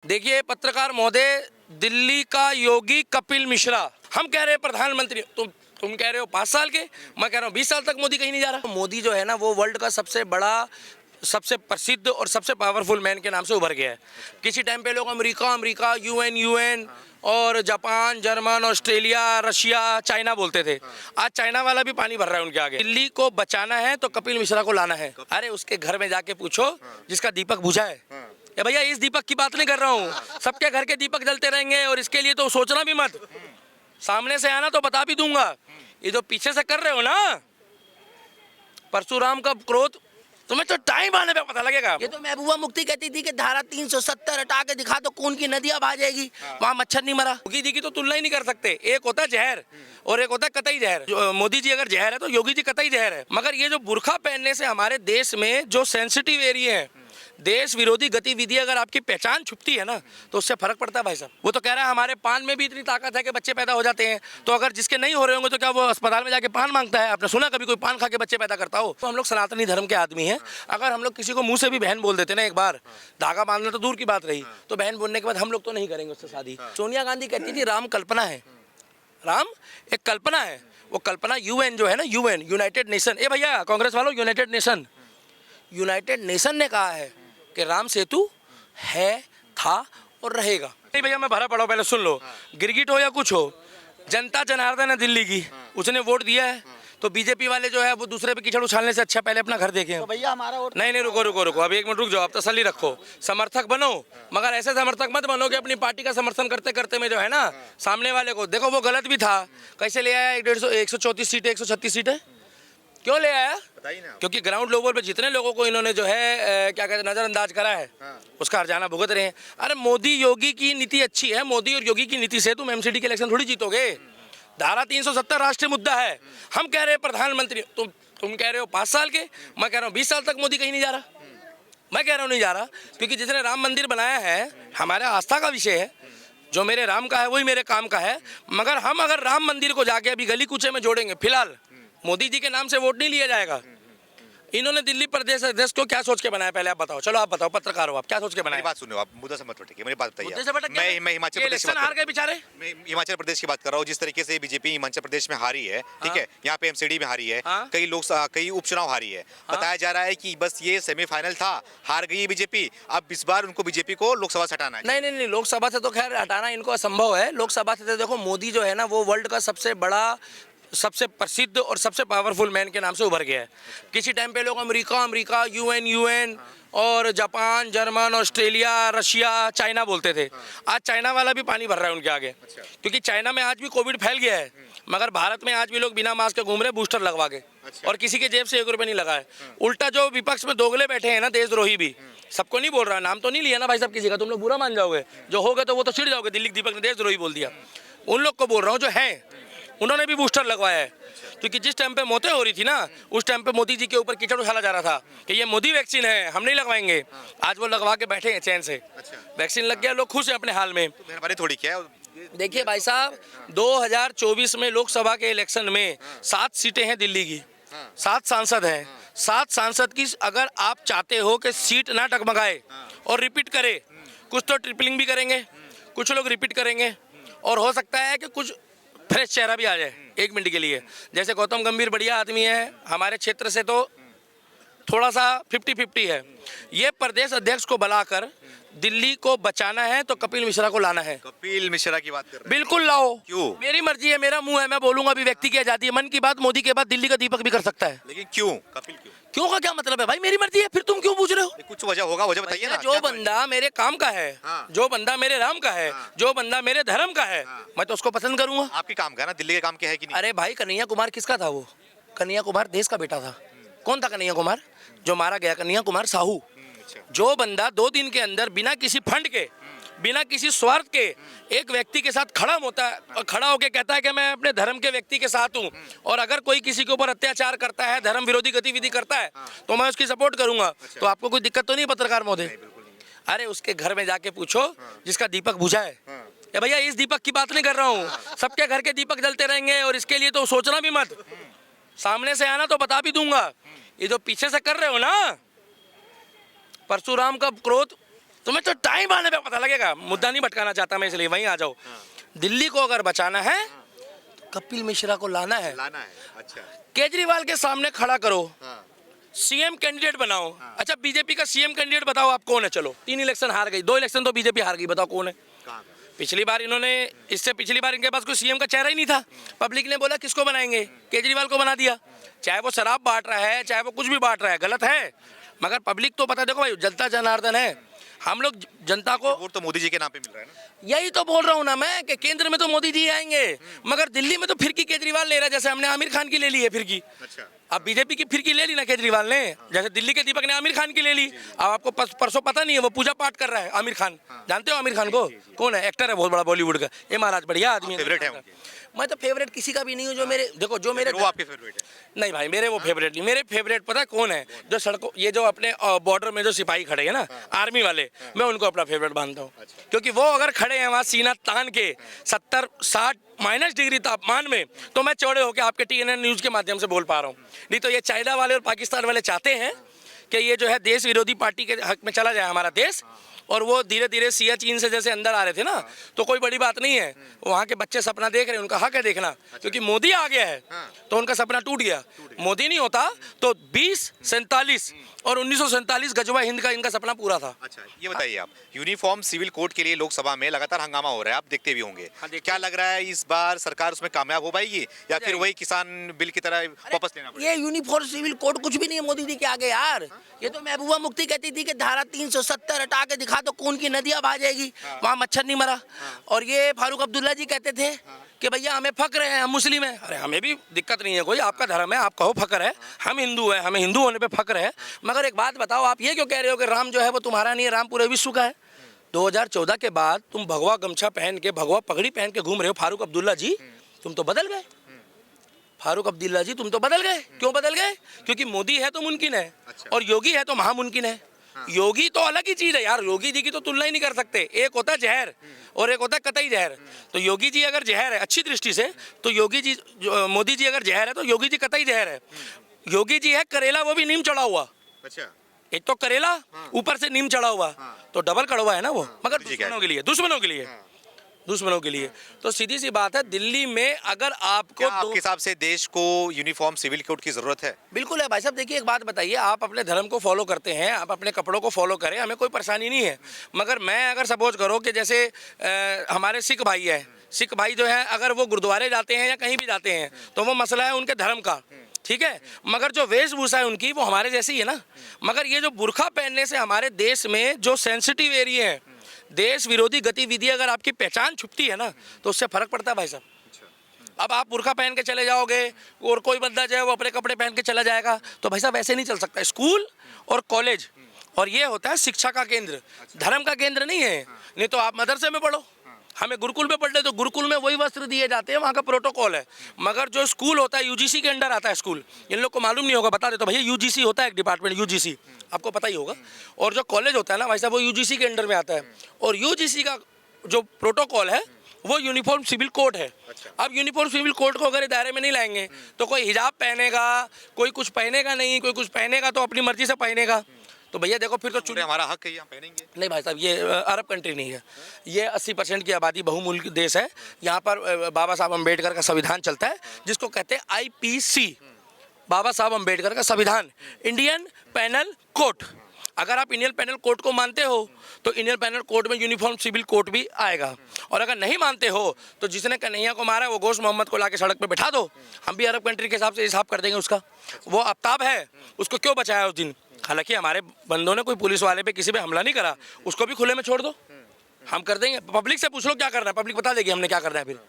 देखिए पत्रकार महोदय, दिल्ली का योगी कपिल मिश्रा, हम कह रहे हैं प्रधानमंत्री, तुम कह रहे हो 5 साल के, मैं कह रहा हूँ 20 साल तक मोदी कहीं नहीं जा रहा। मोदी जो है ना वो वर्ल्ड का सबसे बड़ा, सबसे प्रसिद्ध और सबसे पावरफुल मैन के नाम से उभर गया है। किसी टाइम पे लोग अमेरिका, यूएन और Japan, German, Australia, Russia, China बोलते थे। आज चाइना वाला भी पानी भर रहा है उनके आगे। दिल्ली को बचाना है तो कपिल मिश्रा को लाना है। अरे उसके घर में जाके पूछो जिसका दीपक बुझा है। या भैया इस दीपक की बात नहीं कर रहा हूँ, सबके घर के दीपक जलते रहेंगे और इसके लिए तो सोचना भी मत। सामने से आना तो बता भी दूंगा। ये जो पीछे से कर रहे हो ना, परशुराम का क्रोध, तुम्हें तो टाइम आने पे पता लगेगा। ये तो महबूबा मुफ्ती कहती थी कि धारा 370 हटा के दिखा तो खून की नदियां बहा जाएगी, वहाँ मच्छर नहीं मरा। योगी जी की तो तुलना ही नहीं कर सकते। एक होता है जहर और एक होता है कतई जहर। मोदी जी अगर जहर है तो योगी जी कतई जहर है। मगर ये जो बुर्खा पहनने से हमारे देश में जो सेंसिटिव एरिया है, देश विरोधी गतिविधि अगर आपकी पहचान छुपती है ना तो उससे फर्क पड़ता है भाई साहब। वो तो कह रहा है हमारे पान में भी इतनी ताकत है कि बच्चे पैदा हो जाते हैं, तो अगर जिसके नहीं हो रहे होंगे तो क्या वो अस्पताल में जाके पान मांगता है? आपने सुना कभी कोई पान खा के बच्चे पैदा करता हो? तो हम लोग सनातनी धर्म के आदमी हैं। अगर हम लोग किसी को मुंह से भी बहन बोल देते ना, एक बार धागा बांधना तो दूर की बात रही, तो बहन बोलने के बाद हम लोग तो नहीं करेंगे उससे शादी। सोनिया गांधी कहती थी राम कल्पना है, राम एक कल्पना है। वो कल्पना यूएन जो है ना, यूएन, यूनाइटेड नेशन, ए भैया कांग्रेस वालों, यूनाइटेड नेशन ने कहा है कि राम सेतु है, था और रहेगा। नहीं भैया मैं भरा पड़ा हूं, पहले सुन लो। गिरगिट हो या कुछ हो, जनता जनार्दन है दिल्ली की, उसने वोट दिया है। तो बीजेपी वाले जो है वो दूसरे पे कीचड़ उछालने से अच्छा पहले अपना घर देखें। तो भैया हमारा वोट नहीं रुको अभी 1 मिनट रुक जाओ, आप तसल्ली रखो। समर्थक बनो, मगर ऐसे समर्थक मत बनो कि अपनी पार्टी का समर्थन करते करते में जो है ना सामने वाले को देखो वो गलत भी था। कैसे ले आया 134 सीटें, 136 सीटें क्यों ले आया? बताइए ना। क्योंकि ग्राउंड लेवल पे जितने लोगों को इन्होंने जो है क्या कहते हैं नजरअंदाज करा है, उसका हर्जाना भुगत रहे हैं। अरे मोदी योगी की नीति अच्छी है, मोदी और योगी की नीति से तुम एमसीडी के इलेक्शन थोड़ी जीतोगे। धारा 370 राष्ट्रीय मुद्दा है। हम कह रहे हैं प्रधानमंत्री, तुम कह रहे हो 5 साल के, मैं कह रहा हूँ 20 साल तक मोदी कहीं नहीं जा रहा। मैं कह रहा हूँ नहीं जा रहा, क्योंकि जिसने राम मंदिर बनाया है हमारे आस्था का विषय है। जो मेरे राम का है वही मेरे काम का है। मगर हम अगर राम मंदिर को जाके अभी गली कूचे में जोड़ेंगे, फिलहाल मोदी जी के नाम से वोट नहीं लिया जाएगा। इन्होंने दिल्ली प्रदेश अध्यक्ष को क्या सोच के बनाया, पहले आप बताओ। चलो आप बताओ, पत्रकार हो आप, क्या सोच के बनाया? मेरी बात सुनो, आप मुद्दा से मत भटकिए, मेरी बात बताइए। मुद्दे से भटक गए? मैं हिमाचल प्रदेश इलेक्शन हार गए बेचारे। मैं हिमाचल प्रदेश की बात कर रहा हूँ। जिस तरीके से बीजेपी हिमाचल प्रदेश में हारी है, ठीक है, यहाँ पे एमसीडी में हारी है, कई उपचुनाव हारी है। बताया जा रहा है कि बस ये सेमीफाइनल था, हार गई है बीजेपी। अब इस बार उनको बीजेपी को लोकसभा से हटाना है। नहीं, लोकसभा से तो खैर हटाना इनको असंभव है। लोकसभा से तो देखो मोदी जो है ना वो वर्ल्ड का सबसे बड़ा, सबसे प्रसिद्ध और सबसे पावरफुल मैन के नाम से उभर गया है। किसी टाइम पे लोग अमेरिका, यूएन और Japan, German, Australia, Russia, China बोलते थे। आज चाइना वाला भी पानी भर रहा है उनके आगे। क्योंकि चाइना में आज भी कोविड फैल गया है, मगर भारत में आज भी लोग बिना मास्क के घूम रहे, बूस्टर लगवा के, और किसी के जेब से 1 रुपये नहीं लगा है। उल्टा जो विपक्ष में दोगले बैठे हैं ना, देशद्रोही भी, सबको नहीं बोल रहा, नाम तो नहीं लिया ना भाई साहब किसी का, तुम लोग बुरा मान जाओगे। जो हो गए तो वो तो चिढ़ जाओगे, दिल्ली दीपक ने देशद्रोही बोल दिया। उन लोग को बोल रहा हूँ जो है, उन्होंने भी बूस्टर लगवाया है। क्योंकि जिस टाइम पे मौतें हो रही थी ना, उस टाइम पे मोदी जी के ऊपर कीचड़ उछाला जा रहा था कि ये मोदी वैक्सीन है, हम नहीं लगवाएंगे। आज वो लगवा के बैठे हैं चैन से। वैक्सीन लग गया, लोग खुश हैं अपने हाल में। मेहरबानी थोड़ी क्या है। देखिए भाई साहब, 2024 में लोकसभा के इलेक्शन में 7 सीटें हैं दिल्ली की, 7 सांसद हैं। 7 सांसद की अगर आप चाहते हो कि सीट ना टगमगाए और रिपीट करे, कुछ तो ट्रिपलिंग भी करेंगे, कुछ लोग रिपीट करेंगे, और हो सकता है कि कुछ फ्रेश चेहरा भी आ जाए 1 मिनट के लिए। जैसे गौतम गंभीर बढ़िया आदमी है, हमारे क्षेत्र से तो थोड़ा सा 50-50 है। ये प्रदेश अध्यक्ष को बुलाकर दिल्ली को बचाना है तो कपिल मिश्रा को लाना है। कपिल मिश्रा की बात कर रहे हैं? बिल्कुल लाओ। क्यों? मेरी मर्जी है, मेरा मुंह है, मैं बोलूंगा। अभी व्यक्ति की आजादी है, मन की बात मोदी के बाद दिल्ली का दीपक भी कर सकता है। लेकिन क्यों कपिल, क्यों का क्या मतलब है भाई? मेरी मर्जी है, फिर तुम क्यों पूछ रहे हो? कुछ वजह होगा, वजह बताइए ना। जो बंदा मेरे काम का है, जो बंदा मेरे राम का है, जो बंदा मेरे धर्म का है, मैं तो उसको पसंद करूंगा। आपके काम का है ना, दिल्ली के काम के है कि नहीं? अरे भाई कन्हैया कुमार किसका था? वो कन्हैया कुमार देश का बेटा था। कौन था कन्हैया कुमार? जो मारा गया, कन्हैया कुमार साहू। जो बंदा 2 दिन के अंदर बिना किसी फंड के, बिना किसी स्वार्थ के एक व्यक्ति के साथ खड़ा होता है और खड़ा होकर कहता है कि मैं अपने धर्म के व्यक्ति के साथ हूं, और अगर कोई किसी के ऊपर अत्याचार करता है, धर्म विरोधी गतिविधि करता है, तो मैं उसकी सपोर्ट करूंगा। तो आपको कोई दिक्कत तो नहीं पत्रकार महोदय? अरे उसके घर में जाके पूछो जिसका दीपक बुझा है। या भैया इस दीपक की बात नहीं कर रहा हूँ, सबके घर के दीपक जलते रहेंगे और इसके लिए तो सोचना भी मत। सामने से आना तो बता भी दूंगा। ये जो पीछे से कर रहे हो ना, परशुराम का क्रोध, तुम्हें तो टाइम आने पे पता लगेगा। मुद्दा नहीं भटकाना चाहता मैं, इसलिए वहीं आ जाओ। दिल्ली को अगर बचाना है तो कपिल मिश्रा को लाना है। अच्छा। केजरीवाल के सामने खड़ा करो, सीएम कैंडिडेट बनाओ। अच्छा, बीजेपी का सीएम कैंडिडेट बताओ आप कौन है? चलो 3 इलेक्शन हार गई, 2 इलेक्शन तो बीजेपी हार गई, बताओ कौन है? पिछली बार इन्होंने, इससे पिछली बार इनके पास कोई सीएम का चेहरा ही नहीं था। पब्लिक ने बोला किसको बनाएंगे, केजरीवाल को बना दिया। चाहे वो शराब बांट रहा है, चाहे वो कुछ भी बांट रहा है, गलत है, मगर पब्लिक तो पता है। देखो भाई, जनता जनार्दन है, हम लोग जनता को वोट तो मोदी जी के नाम पे मिल रहा है ना। यही तो बोल रहा हूँ ना मैं कि केंद्र में तो मोदी जी आएंगे, मगर दिल्ली में तो फिरकी केजरीवाल ले रहा है। जैसे हमने आमिर खान की ले ली है फिरकी, अच्छा। अब बीजेपी की फिरकी ले ली ना केजरीवाल ने, जैसे दिल्ली के दीपक ने आमिर खान की ले ली। अब आपको परसों पता नहीं है, वो पूजा पाठ कर रहा है आमिर खान। जानते हो आमिर खान को? कौन है? एक्टर है बहुत बड़ा बॉलीवुड का। ये महाराज बढ़िया आदमी है, फेवरेट है उनके। मैं तो फेवरेट किसी का भी नहीं हूँ। जो मेरे, देखो जो मेरे, वो आपके फेवरेट है? नहीं भाई, मेरे वो फेवरेट नहीं। मेरे फेवरेट पता है कौन है? जो सड़कों, ये जो अपने बॉर्डर में जो सिपाही खड़े हैं ना, आर्मी वाले, मैं उनको अपना फेवरेट मानता हूँ। क्योंकि वो अगर खड़े हैं वहाँ सीना तान के 70-60 डिग्री तापमान में, तो मैं चौड़े होकर आपके TNN न्यूज़ के माध्यम से बोल पा रहा हूँ। नहीं तो ये चाइना वाले और पाकिस्तान वाले चाहते हैं कि ये जो है देश विरोधी पार्टी के हक में चला जाए हमारा देश। और वो धीरे धीरे सियाचिन से जैसे अंदर आ रहे थे ना, तो कोई बड़ी बात नहीं है। वहाँ के बच्चे सपना देख रहे हैं, उनका हक है देखना। क्योंकि मोदी आ गया है तो उनका सपना टूट गया। मोदी नहीं होता तो 2047 और 1947 गजवा हिंद का इनका सपना पूरा था। अच्छा, ये बताइए आप, यूनिफॉर्म सिविल कोड के लिए लोकसभा में लगातार हंगामा हो रहा है, आप देखते भी होंगे। क्या लग रहा है इस बार सरकार उसमें कामयाब हो पाएगी, या फिर वही किसान बिल की तरह वापस लेना पड़ेगा? ये यूनिफॉर्म सिविल कोड कुछ भी नहीं है मोदी जी के आगे यार। ये तो महबूबा मुफ्ती कहती थी कि धारा 370 हटा के दिखा तो खून की नदियां बहा जाएगी, वहाँ मच्छर नहीं मरा। और ये फारूक अब्दुल्ला जी कहते थे कि भैया हमें फक्र है, हम मुस्लिम हैं। अरे हमें भी दिक्कत नहीं है कोई, आपका धर्म है, आप कहो फक्र है, हम हिंदू हैं, हमें हिंदू होने पे फक्र है। मगर एक बात बताओ, आप ये क्यों कह रहे हो कि राम जो है वो तुम्हारा नहीं है, राम पूरे विश्व का है? 2014 के बाद तुम भगवा गमछा पहन के, भगवा पगड़ी पहन के घूम रहे हो। फारूक अब्दुल्ला जी तुम तो बदल गए। फारूक अब्दुल्ला जी तुम तो बदल गए। क्यों बदल गए? क्योंकि मोदी है तो मुमकिन है, और योगी है तो महामुमकिन है। योगी तो अलग ही चीज है यार, योगी जी की तो तुलना ही नहीं कर सकते। एक होता है जहर और एक होता है कतई जहर। तो योगी जी अगर जहर है अच्छी दृष्टि से, तो योगी जी, मोदी जी अगर जहर है तो योगी जी कतई जहर है। योगी जी है करेला, वो भी नीम चढ़ा हुआ। अच्छा। एक तो करेला ऊपर से नीम चढ़ा हुआ, तो डबल कड़वा है ना वो। मगर दुश्मनों के लिए, दुश्मनों के लिए। तो सीधी सी बात है, दिल्ली में अगर आपको आपके हिसाब से देश को यूनिफॉर्म सिविल कोड की जरूरत है? बिल्कुल है भाई साहब। देखिए एक बात बताइए, आप अपने धर्म को फॉलो करते हैं, आप अपने कपड़ों को फॉलो करें, हमें कोई परेशानी नहीं है। मगर मैं अगर सपोज करो कि जैसे हमारे सिख भाई है, सिख भाई जो है अगर वो गुरुद्वारे जाते हैं या कहीं भी जाते हैं, तो वो मसला है उनके धर्म का, ठीक है। मगर जो वेशभूषा है उनकी वो हमारे जैसी ही है ना। मगर ये जो बुर्खा पहनने से हमारे देश में जो सेंसिटिव एरिया है, देश विरोधी गतिविधि अगर आपकी पहचान छुपती है ना, तो उससे फर्क पड़ता है भाई साहब। अब आप बुर्खा पहन के चले जाओगे और कोई बंदा जो है वो अपने कपड़े पहन के चला जाएगा, तो भाई साहब ऐसे नहीं चल सकता। स्कूल और कॉलेज और ये होता है शिक्षा का केंद्र, धर्म का केंद्र नहीं है। नहीं तो आप मदरसे में पढ़ो, हमें गुरुकुल में पढ़ ले तो गुरुकुल में वही वस्त्र दिए जाते हैं, वहाँ का प्रोटोकॉल है। मगर जो स्कूल होता है यूजीसी के अंडर आता है स्कूल, इन लोग को मालूम नहीं होगा, बता दे तो भैया यूजीसी होता है एक डिपार्टमेंट, यूजीसी आपको पता ही होगा। और जो कॉलेज होता है ना भाई साहब, वो यूजीसी के अंडर में आता है। और यूजीसी का जो प्रोटोकॉल है वो यूनिफॉर्म सिविल कोड है। अब यूनिफॉर्म सिविल कोड को अगर दायरे में नहीं लाएंगे तो कोई हिजाब पहनेगा, कोई कुछ पहनेगा नहीं, कोई कुछ पहनेगा तो अपनी मर्जी से पहनेगा। तो भैया देखो फिर तो चुने हमारा हक है, हम पहनेंगे। नहीं भाई साहब, ये अरब कंट्री नहीं है, ये 80% की आबादी बहुमूल्य देश है। यहाँ पर बाबा साहब अम्बेडकर का संविधान चलता है, जिसको कहते हैं IPC, बाबा साहब अम्बेडकर का संविधान, इंडियन पेनल कोड। अगर आप इंडियन पेनल कोड को मानते हो तो इंडियन पेनल कोड में यूनिफॉर्म सिविल कोड भी आएगा। और अगर नहीं मानते हो तो जिसने कन्हैया को मारा वो गोश मोहम्मद को लाके सड़क पे बैठा दो, हम भी अरब कंट्री के हिसाब से हिसाब कर देंगे उसका। वो आफ्ताब है, उसको क्यों बचाया उस दिन? हालांकि हमारे बंदों ने कोई पुलिस वाले पे किसी पे हमला नहीं करा, उसको भी खुले में छोड़ दो, हम कर देंगे। पब्लिक से पूछ लो क्या करना है, पब्लिक बता देगी हमने क्या करना है फिर।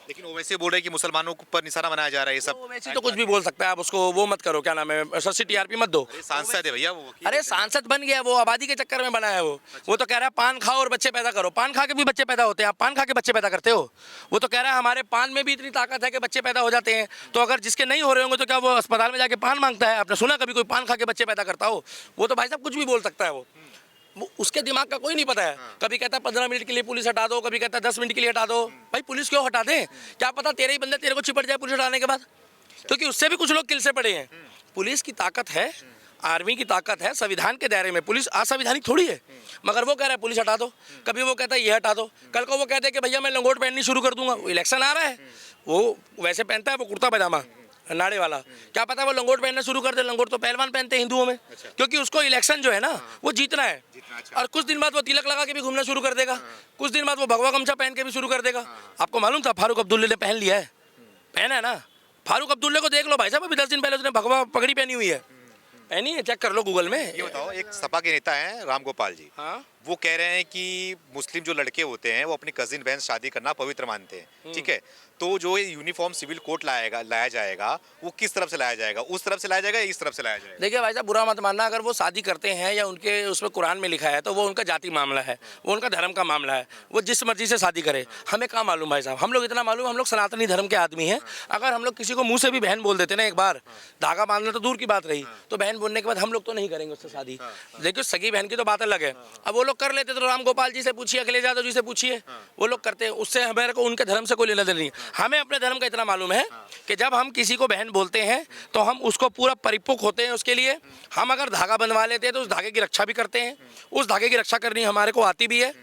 लेकिन वो वैसे बोल रहे हैं कि मुसलमानों पर निशाना बनाया जा रहा है ये सब। वैसे तो कुछ भी बोल सकता है, आप उसको वो मत करो, क्या नाम है, सस्ती TRP मत दो। सांसद है भैया वो। अरे सांसद बन गया, वो आबादी के चक्कर में बना है वो तो कह रहा है पान खाओ और बच्चे पैदा करो। पान खा के भी बच्चे पैदा होते हैं, आप पान खा के बच्चे पैदा करते हो? वो तो कह रहा है हमारे पान में भी इतनी ताकत है कि बच्चे पैदा हो जाते हैं। तो अगर जिसके नहीं हो रहे होंगे तो क्या वो अस्पताल में जाके पान मांगता है? आपने सुना कभी कोई पान खा के बच्चे पैदा करता हो? वो तो भाई साहब कुछ भी बोल सकता है वो उसके दिमाग का कोई नहीं पता है। कभी कहता है 15 मिनट के लिए पुलिस हटा दो, कभी कहता है 10 मिनट के लिए हटा दो। भाई पुलिस क्यों हटा दें? क्या पता तेरे ही बंदे तेरे को चिपट जाए पुलिस हटाने के बाद, क्योंकि उससे भी कुछ लोग किल से पड़े हैं। पुलिस की ताकत है, आर्मी की ताकत है संविधान के दायरे में, पुलिस असंवैधानिक थोड़ी है। मगर वो कह रहा है पुलिस हटा दो, कभी वो कहता है ये हटा दो, कल को वो कहते हैं कि भैया मैं लंगोट पहननी शुरू कर दूंगा। इलेक्शन आ रहा है, वो वैसे पहनता है, वो कुर्ता पैजामा नाड़े वाला, क्या पता वो लंगोट पहनना शुरू कर दे। लंगोट तो पहलवान पहनते हैं हिंदुओं में, क्योंकि उसको इलेक्शन जो है ना वो जीतना है। और कुछ दिन बाद वो तिलक लगा के भी घूमना शुरू कर देगा, कुछ दिन बाद वो भगवा गमछा पहन के भी शुरू कर देगा। आपको मालूम था फारूक अब्दुल्ला ने पहन लिया है, पहना है ना। फारूक अब्दुल्ला को देख लो भाई साहब, अभी 10 दिन पहले उसने भगवा पगड़ी पहनी हुई है, पहनी है, चेक कर लो गूगल में। ये बताओ, एक सपा के नेता हैं राम गोपाल जी, हाँ वो कह रहे हैं कि मुस्लिम जो लड़के होते हैं वो अपनी कजिन बहन शादी करना पवित्र मानते हैं, ठीक है। तो जो ये यूनिफॉर्म सिविल कोड लाया जाएगा वो किस तरफ से लाया जाएगा, उस तरफ से लाया जाएगा या इस तरफ से लाया जाएगा? देखिए भाई साहब, बुरा मत मानना, अगर वो शादी करते हैं या उनके उसमें कुरान में लिखा है तो वो उनका जाति मामला है, वो उनका धर्म का मामला है, वो जिस मर्जी से शादी करे। हमें क्या मालूम भाई साहब, हम लोग इतना मालूम, हम लोग सनातनी धर्म के आदमी हैं। अगर हम लोग किसी को मुंह से भी बहन बोल देते ना, एक बार धागा बांधना तो दूर की बात रही, तो बहन बोलने के बाद हम लोग तो नहीं करेंगे उससे शादी। देखिए सगी बहन की तो बात अलग है, अब वो लोग कर लेते तो राम गोपाल जी से पूछिए, अखिलेश यादव जी से पूछिए, वो लोग करते हैं, उससे हमारे को उनके धर्म से कोई लेना देना नहीं। हमें अपने धर्म का इतना मालूम है कि जब हम किसी को बहन बोलते हैं तो हम उसको पूरा परिपक्व होते हैं उसके लिए। हम अगर धागा बंधवा लेते हैं तो उस धागे की रक्षा भी करते हैं, उस धागे की रक्षा करनी हमारे को आती भी है।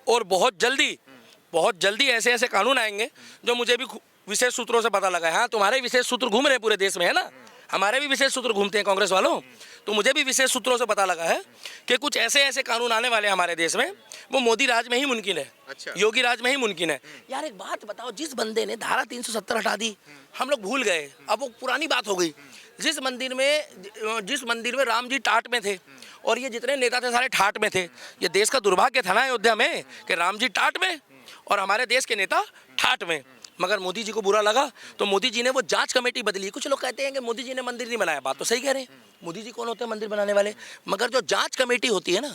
और बहुत जल्दी ऐसे ऐसे कानून आएंगे जो मुझे भी विशेष सूत्रों से पता लगा है। हाँ, तुम्हारे विशेष सूत्र घूम रहे हैं पूरे देश में, है ना, हमारे भी विशेष सूत्र घूमते हैं कांग्रेस वालों, तो मुझे भी विशेष सूत्रों से पता लगा है कि कुछ ऐसे ऐसे कानून आने वाले हैं हमारे देश में, वो मोदी राज में ही मुमकिन है। अच्छा। योगी राज में ही मुमकिन है। यार एक बात बताओ, जिस बंदे ने धारा 370 हटा दी, हम लोग भूल गए, अब वो पुरानी बात हो गई। जिस मंदिर में राम जी टाट में थे और ये जितने नेता थे सारे ठाट में थे, ये देश का दुर्भाग्य था ना अयोध्या में कि राम जी टाट में और हमारे देश के नेता ठाट में। मगर मोदी जी को बुरा लगा तो मोदी जी ने वो जांच कमेटी बदली। कुछ लोग कहते हैं कि मोदी जी ने मंदिर नहीं बनाया, बात तो सही कह रहे हैं, मोदी जी कौन होते हैं मंदिर बनाने वाले। मगर जो जांच कमेटी होती है ना,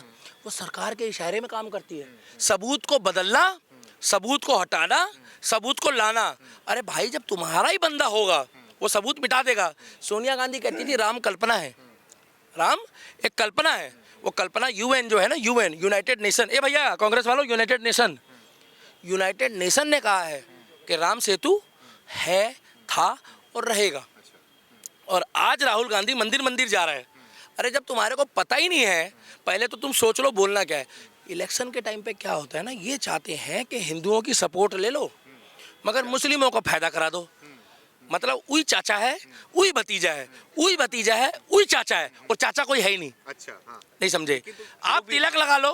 वो सरकार के इशारे में काम करती है। सबूत को बदलना, सबूत को हटाना, सबूत को लाना। अरे भाई, जब तुम्हारा ही बंदा होगा वो सबूत मिटा देगा। सोनिया गांधी कहती थी राम कल्पना है, राम एक कल्पना है। वो कल्पना यूएन जो है ना, यूएन यूनाइटेड नेशन, ए भैया कांग्रेस वालों, यूनाइटेड नेशन ने कहा है कि राम सेतु है, था और रहेगा। और आज राहुल गांधी मंदिर जा रहा है। अरे जब तुम्हारे को पता ही नहीं है, पहले तो तुम सोच लो बोलना क्या है। इलेक्शन के टाइम पे क्या होता है ना, ये चाहते हैं कि हिंदुओं की सपोर्ट ले लो मगर मुस्लिमों को फायदा करा दो। मतलब उई चाचा है, उई भतीजा है, उई भतीजा है, उई चाचा है, और चाचा कोई है ही नहीं। अच्छा, हाँ। नहीं समझे आप? तिलक लगा लो,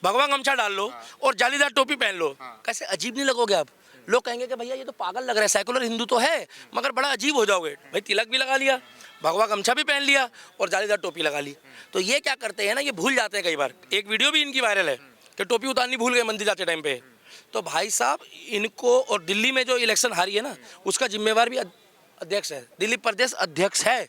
भगवा गमछा डाल लो और जालीदार टोपी पहन लो, कैसे अजीब नहीं लगोगे आप? लोग कहेंगे कि भैया ये तो पागल लग रहा है, सेकुलर हिंदू तो है मगर बड़ा अजीब हो जाओगे। भाई तिलक भी लगा लिया, भगवा गमछा भी पहन लिया और जालीदार टोपी लगा ली। तो ये क्या करते हैं ना, ये भूल जाते हैं कई बार। एक वीडियो भी इनकी वायरल है कि टोपी उतारनी भूल गए मंदिर जाते टाइम पे। तो भाई साहब इनको, और दिल्ली में जो इलेक्शन हारी है ना, उसका जिम्मेवार भी अध्यक्ष है, दिल्ली प्रदेश अध्यक्ष है।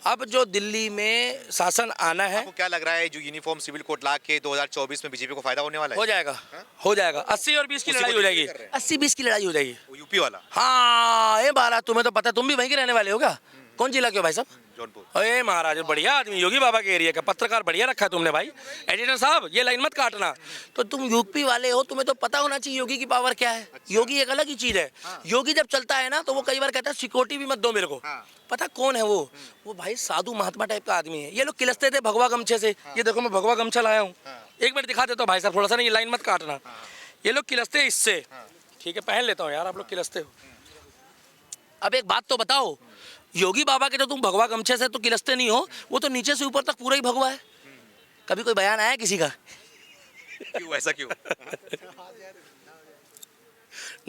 अब जो दिल्ली में शासन आना है, आपको क्या लग रहा है जो यूनिफॉर्म सिविल कोड ला के 2024 में बीजेपी को फायदा होने वाला है? हो जाएगा 80 और 20 की लड़ाई हो जाएगी, 80-20 की लड़ाई हो जाएगी। यूपी वाला? हाँ ये बात तुम्हें तो पता है, तुम भी वहीं के रहने वाले हो क्या? कौन जिला के हो भाई साहब? जौनपुर। अरे महाराज बढ़िया आदमी, योगी बाबा के एरिया का पत्रकार बढ़िया रखा है तुमने भाई। एडिटर साहब ये लाइन मत काटना। तो तुम यूपी वाले हो, तुम्हें तो पता होना चाहिए योगी की पावर क्या है। अच्छा। योगी एक अलग ही चीज है। हाँ। योगी जब चलता है ना तो वो कई बार कहता है सिक्योरिटी भी मत दो मेरे को। हाँ। पता कौन है वो भाई साधु महात्मा टाइप का आदमी है। ये लोग किलसते थे भगवा गमछे से। हाँ। ये देखो मैं भगवा गमछा लाया हूँ। हाँ। एक मिनट दिखा देता हूँ भाई साहब, थोड़ा सा ना ये लाइन मत काटना। हाँ। ये लोग किलसते इससे। ठीक है पहन लेता हूँ यार, आप लोग किलसते हो। अब एक बात तो बताओ, योगी बाबा के तो तुम भगवा गमछे से तो किलसते नहीं हो, वो तो नीचे से ऊपर तक पूरा ही भगवा है। कभी कोई बयान आया किसी का? क्यों ऐसा क्यों?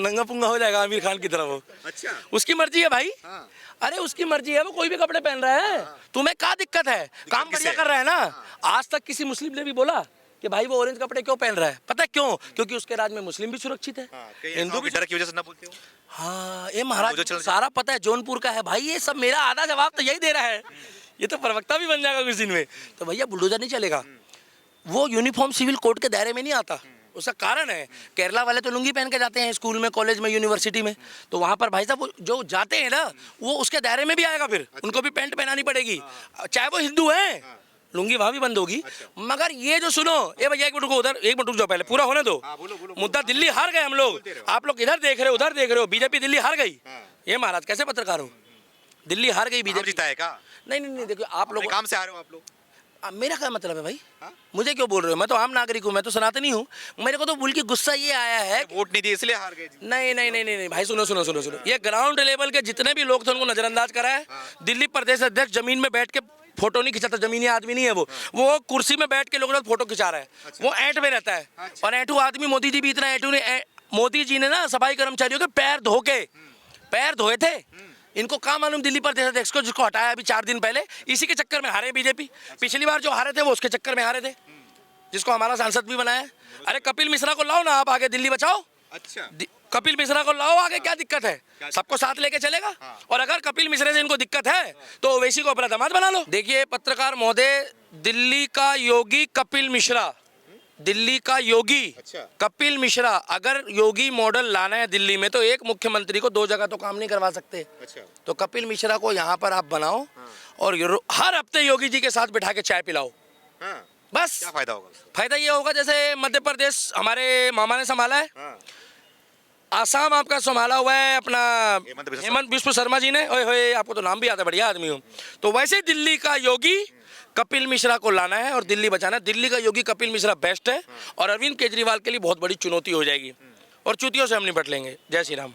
नंगा पुंगा हो जाएगा आमिर खान की तरह वो। अच्छा, उसकी मर्जी है भाई। हाँ। अरे उसकी मर्जी है, वो कोई भी कपड़े पहन रहा है। हाँ। तुम्हें क्या दिक्कत है? काम बढ़िया कर रहा है ना। हाँ। आज तक किसी मुस्लिम ने भी बोला कि भाई वो ऑरेंज कपड़े क्यों पहन रहा है? पता है क्यों? क्योंकि उसके राज में मुस्लिम भी सुरक्षित है। हाँ, हिंदू भी डर की वजह से ना बोलते हो। हाँ ये महाराज सारा पता है, जौनपुर का है भाई। ये सब मेरा आधा जवाब तो यही दे रहा है। ये तो प्रवक्ता भी बन जाएगा कुछ दिन में। तो भैया बुलडोजर नहीं चलेगा, वो यूनिफॉर्म सिविल कोड के दायरे में नहीं आता। उसका कारण है केरला वाले तो लुंगी पहन के जाते हैं स्कूल में, कॉलेज में, यूनिवर्सिटी में। तो वहाँ पर भाई साहब जो जाते हैं ना वो उसके दायरे में भी आएगा। फिर उनको भी पैंट पहनानी पड़ेगी, चाहे वो हिंदू है। लुंगी वहाँ भी बंद होगी। अच्छा। मगर ये जो सुनो, ये भैया एक मिनट रुको, उधर एक मिनट रुक जाओ, पहले पूरा होने दो। बोलो। मुद्दा दिल्ली हार गए हम लोग, आप लोग इधर देख रहे हो, उधर देख रहे हो, बीजेपी दिल्ली हार गई। ये महाराज कैसे पत्रकार हो? दिल्ली हार गई काम बीजेपी। जीता है क्या? नहीं नहीं नहीं, देखो आप लोग, अपने काम से हारे हो आप लोग? मेरा क्या मतलब है भाई? हाँ? मुझे क्यों बोल रहे हो? मैं तो आम नागरिक हूँ, मैं तो सनातनी हूँ। मेरे को तो बुल की गुस्सा ये आया है। वोट नहीं दिए इसलिए हार गए जी। नहीं नहीं नहीं नहीं नहीं भाई, सुनो सुनो सुनो सुनो, ये ग्राउंड लेवल के जितने भी लोग थे उनको नजरअंदाज करा है। दिल्ली प्रदेश अध्यक्ष जमीन में बैठ के फोटो नहीं खिंचाता, जमीनी आदमी नहीं है वो कुर्सी में बैठ के लोगों के साथ फोटो खिंचा रहा है। वो ऐंठ में रहता है। और ऐंठू आदमी मोदी जी भी इतना ऐंठू ने, मोदी जी ने ना सफाई कर्मचारियों के पैर धोए थे। इनको क्या मालूम दिल्ली प्रदेश अध्यक्ष को, जिसको हटाया अभी 4 दिन पहले, इसी के चक्कर में हारे बीजेपी। पिछली बार जो हारे थे वो उसके चक्कर में हारे थे, जिसको हमारा सांसद भी बनाया है। अरे कपिल मिश्रा को लाओ ना आप आगे, दिल्ली बचाओ। अच्छा, कपिल मिश्रा को लाओ आगे, क्या दिक्कत है? सबको साथ लेके चलेगा। और अगर कपिल मिश्रा से इनको दिक्कत है तो ओवैसी को अपना दामाद बना लो। देखिए पत्रकार महोदय, दिल्ली का योगी कपिल मिश्रा, दिल्ली का योगी अच्छा। कपिल मिश्रा, अगर योगी मॉडल लाना है दिल्ली में तो एक मुख्यमंत्री को 2 जगह तो काम नहीं करवा सकते। अच्छा, तो कपिल मिश्रा को यहाँ पर आप बनाओ और हर हफ्ते योगी जी के साथ बिठा के चाय पिलाओ, हाँ। बस। क्या फायदा होगा उसका? फायदा ये होगा, जैसे मध्य प्रदेश हमारे मामा ने संभाला है, हाँ। आसाम आपका संभाला हुआ है अपना हेमंत बिस्वा हेमंत बिस्वा शर्मा जी ने। ओए होए, आपको तो नाम भी आता है, बढ़िया आदमी हूँ। तो वैसे दिल्ली का योगी कपिल मिश्रा को लाना है और दिल्ली बचाना है। दिल्ली का योगी कपिल मिश्रा बेस्ट है और अरविंद केजरीवाल के लिए बहुत बड़ी चुनौती हो जाएगी और चुतियों से हम निपट लेंगे। जय श्री राम।